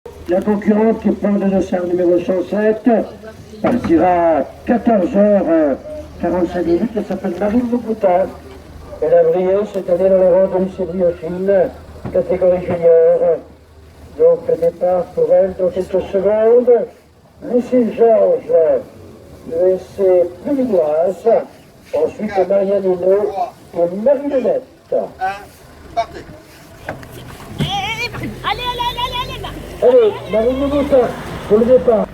La concurrente qui prend le dossard numéro 107 partira à 14h45 minutes. Elle s'appelle Marine Louboutin. Elle a brillé cette année dans les rangs de lycée Briochine, catégorie junior. Donc le départ pour elle dans quelques secondes. Lucie Georges, le essai Pluminoise. Ensuite Marianne Hinault et Marie-Lenette. Partez. Allez, allez, allez, allez, allez, Allez, Marine Louboutin, pour le départ.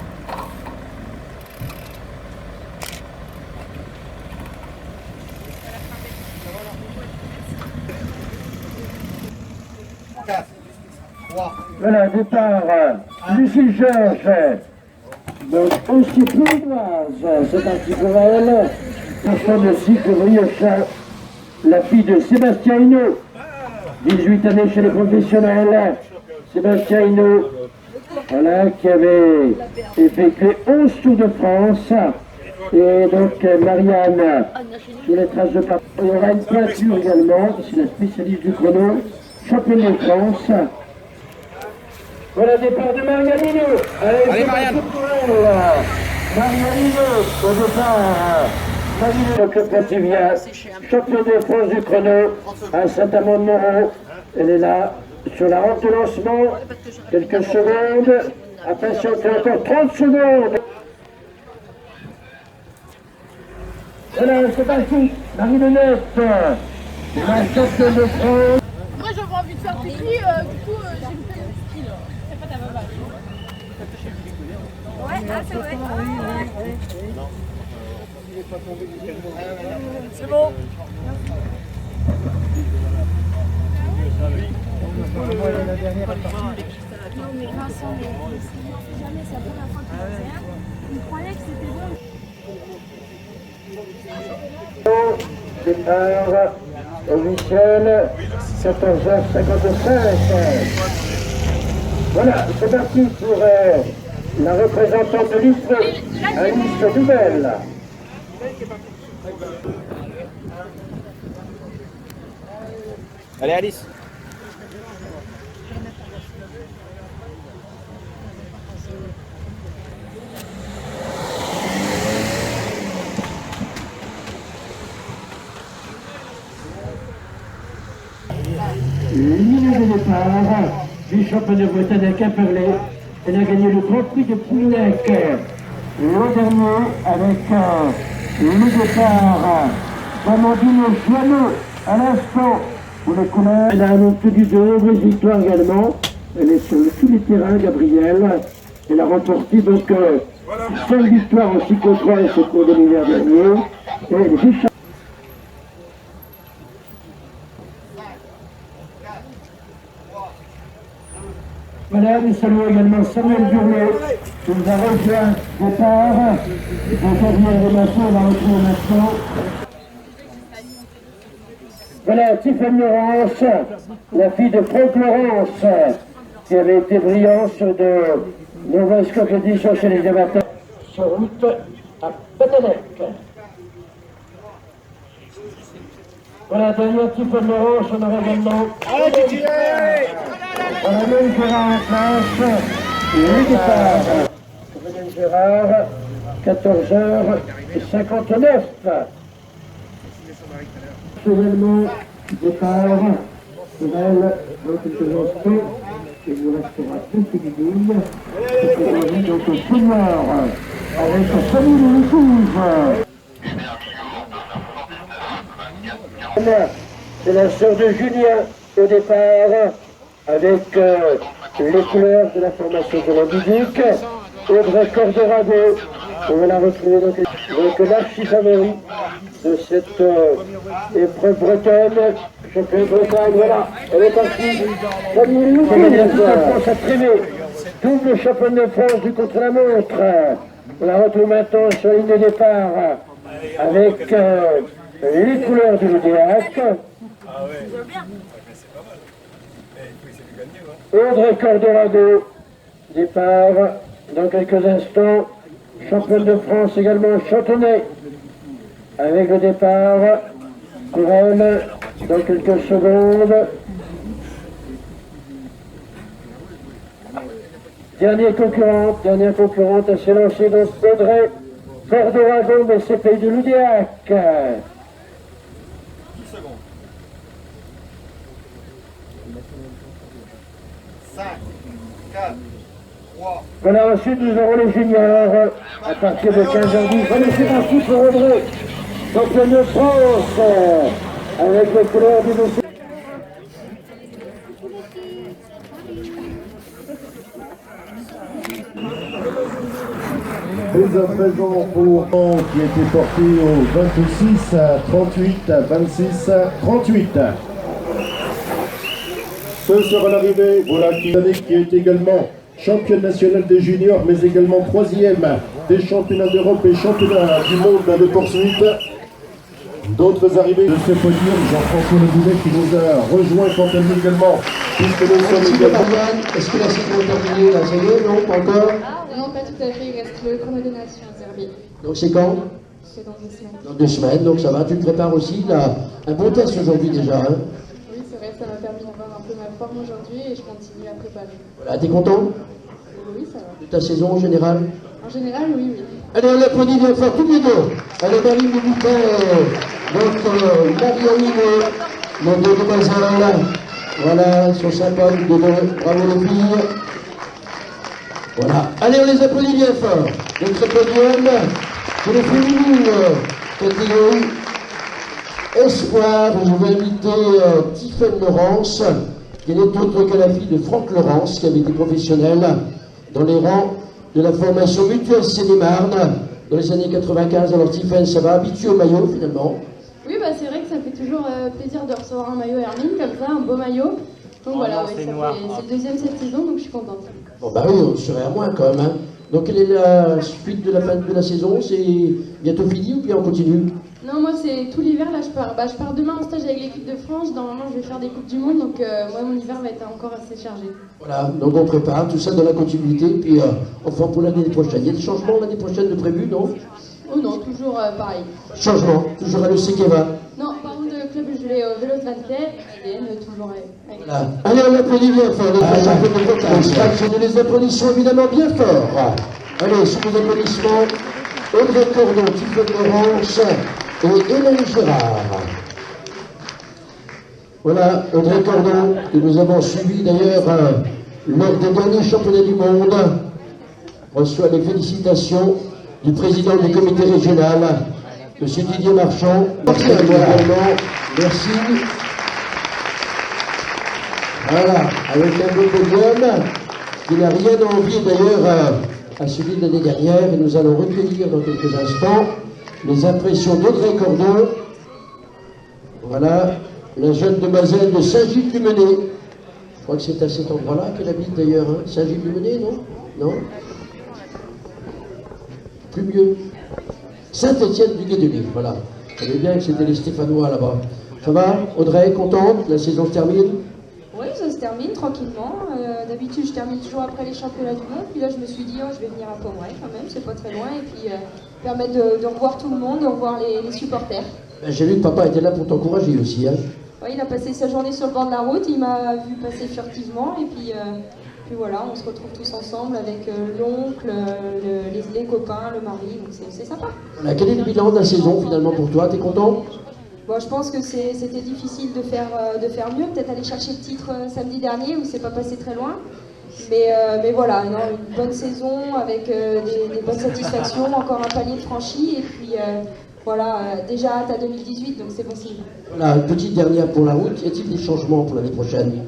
Voilà, départ, Lucie Georges, donc aussi Pluminoise, c'est parti pour elle. Enfant de cycle Briochin, la fille de Sébastien Hinault, 18 années chez les professionnels. Sébastien Hinault, voilà, qui avait effectué 11 Tours de France. Et donc Marianne, sur les traces de pas. Il y aura une pointure également, c'est la spécialiste du chrono, championne de France. Voilà le départ de Marianne Hinault. Allez Marianne. Marianne Hinault au départ. Marianne Hinault, Pontivien, championne de France du chrono à Saint-Amand-de-Montrond. Elle est là sur la rampe de lancement. Quelques secondes. Attention, encore 30 secondes. Voilà, c'est parti. Marie-Lenette, la championne de France. Moi j'avais envie de faire pipi, du coup j'ai loupé le style. C'est pas ta baba. Ouais, ah, c'est vrai. C'est bon. Non mais Vincent, jamais c'est la première fois qu'il faisait. Il croyait que c'était bon. Départ au Michel, 14h55. Voilà, c'est parti pour la représentante de l'IFRE, Alice Nouvelle. Allez Alice. Ligne de départ du championnat de Bretagne à Quimperlé. Elle a gagné le Grand Prix de Poulec l'an dernier avec le départ d'Amandine Joanneau à l'instant pour les couleurs. Elle a obtenu de nombreuses victoires également. Elle est sur tous les terrains, Gabrielle. Elle a remporté donc 5 victoires en cyclo-cross au cours de l'hiver dernier. Et elle est vice-championne. Voilà, nous saluons également Samuel Journet, qui nous a rejoint au départ. Donc, Gabriel Remasson, on va retrouver maintenant. Voilà, Tiffany Laurence, la fille de Franck Laurence, qui avait été brillante sur de nombreuses compétitions chez les amateurs. Sur route à Patanec. Voilà, derrière Tiffany Laurence, on aura également. René Gérard en place, le départ. René Gérard, 14h59. Finalement, départ pour elle dans quelques instants. Il nous restera quelques minutes. C'est donc au senior avec Fanny Lecouve. C'est la sœur de Julien au départ, avec les couleurs de la formation de la musique. Audrey Corderago, on va la retrouver donc l'archi-favori de cette épreuve bretonne, champion de Bretagne. Voilà, elle est partie. Camille Louis, France à Trévé, double championne de France du contre-la-montre. On la retrouve maintenant sur la ligne de départ avec les couleurs de l'Odéac. Audrey Corderago, départ dans quelques instants. Championne de France également Chantonnay, avec le départ pour elle dans quelques secondes. Dernière concurrente à s'élancer dans Audrey Cordoragon, mais c'est Pays de Loudéac. 10 secondes. 5, 4, 3. Voilà, ensuite nous aurons les juniors à partir de 15h10. Allez, c'est parti pour Audrey, championne de France, avec les couleurs du dossier. Dès à présent pour Caen qui était porté au 26 à 38 à 26 à 38. Ce sera l'arrivée, voilà qui est également championne nationale des juniors, mais également troisième des championnats d'Europe et championnats du monde de poursuite. D'autres arrivées de ce podium, Jean-François Le Boulet qui nous a rejoint quant à lui également, puisque nous sommes également... Est-ce que la saison est terminée? La saison, non, pas encore? Non, pas tout à fait, il reste le chrono des nations à Zerbi. Donc c'est quand? C'est dans 2 semaines. Dans 2 semaines, donc ça va. Tu te prépares aussi un bon test aujourd'hui déjà. Hein? Oui, c'est vrai, ça m'a permis d'avoir un peu ma forme aujourd'hui et je continue à préparer. Voilà, t'es content Oui, ça va. de ta saison en général? En général, oui, oui. Allez, on l'applaudit bien fort, tous les deux. Allez, Marie Moulitin, donc Marie-Aline, nos deux demoiselles. Voilà, ils sont sympas, les deux. Bravo les filles. Voilà. Allez, on les applaudit bien fort. Notre podium, c'est les féminines, catégorie Espoir. Je vais inviter Tiffaine Laurence, qui n'est autre que la fille de Franck Laurence, qui avait été professionnelle dans les rangs de la formation mutuelle Seine-et-Marne dans les années 95. Alors Tiffaine, ça va, habitué au maillot finalement? Oui, bah, c'est vrai que ça fait toujours plaisir de recevoir un maillot Hermine comme ça, un beau maillot. Donc voilà, ouais, c'est le deuxième cette saison, donc je suis contente. Bon bah oui, on serait à moins quand même. Hein. Donc quelle est la suite de la fin de la saison? C'est bientôt fini ou bien on continue? Non, moi c'est tout l'hiver, là je pars demain en stage avec l'équipe de France. Normalement je vais faire des Coupes du Monde, donc moi mon hiver va être encore assez chargé. Voilà, donc on prépare tout ça dans la continuité, puis enfin pour l'année prochaine. Il y a des changements l'année prochaine de prévu, non? Oh non, toujours pareil. Changement, toujours à l'Osekeva. Non, par contre, le club, je vais au Vélo de Vanter, toujours avec. Voilà. Allez, on applaudit bien fort, notre championne de Bretagne. Nous les applaudissons évidemment bien fort. Allez, sous les applaudissements, Audrey Cordon, Tiffaine Laurence et Hélène Gérard. Voilà, Audrey Cordon, que nous avons suivi d'ailleurs lors des derniers championnats du monde, reçoit les félicitations du président du comité régional, M. Didier Marchand. Merci également. Merci. Voilà, avec un beau podium qui n'a rien à envier d'ailleurs à celui de l'année dernière. Et nous allons recueillir dans quelques instants les impressions d'Audrey Cordon. Voilà, la jeune demoiselle de Saint-Gilles-du-Menet. Je crois que c'est à cet endroit-là qu'elle habite d'ailleurs. Hein. Saint-Gilles-du-Menet, non? Non? Plus mieux. Saint-Étienne-du-Guédeville, voilà. Vous savez bien que c'était les Stéphanois là-bas. Ça va, Audrey, contente? La saison se termine? Oui, ça se termine tranquillement. D'habitude, je termine toujours après les championnats du monde. Puis là, je me suis dit, oh, je vais venir à Pomerey quand même, c'est pas très loin. Et puis, permettre de revoir tout le monde, de revoir les supporters. Ben, j'ai vu que papa était là pour t'encourager aussi. Hein. Ouais, il a passé sa journée sur le bord de la route, il m'a vu passer furtivement. Et puis voilà, on se retrouve tous ensemble avec l'oncle, les copains, le mari. Donc c'est sympa. Voilà, quel est le bilan de la saison finalement pour toi? T'es content? Bon, je pense que c'était difficile de faire mieux, peut-être aller chercher le titre samedi dernier où c'est pas passé très loin. Mais voilà, non, une bonne saison avec des bonnes satisfactions, encore un palier de franchi et puis voilà, déjà hâte à 2018, donc c'est bon signe. Voilà, une petite dernière pour la route, y a-t-il des changements pour l'année prochaine?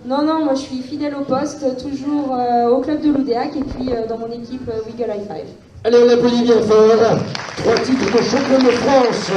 Non, moi je suis fidèle au poste, toujours au club de Loudéac et puis dans mon équipe Wiggle High Five. Allez, on applaudit bien fort. 3 titres de champion de France.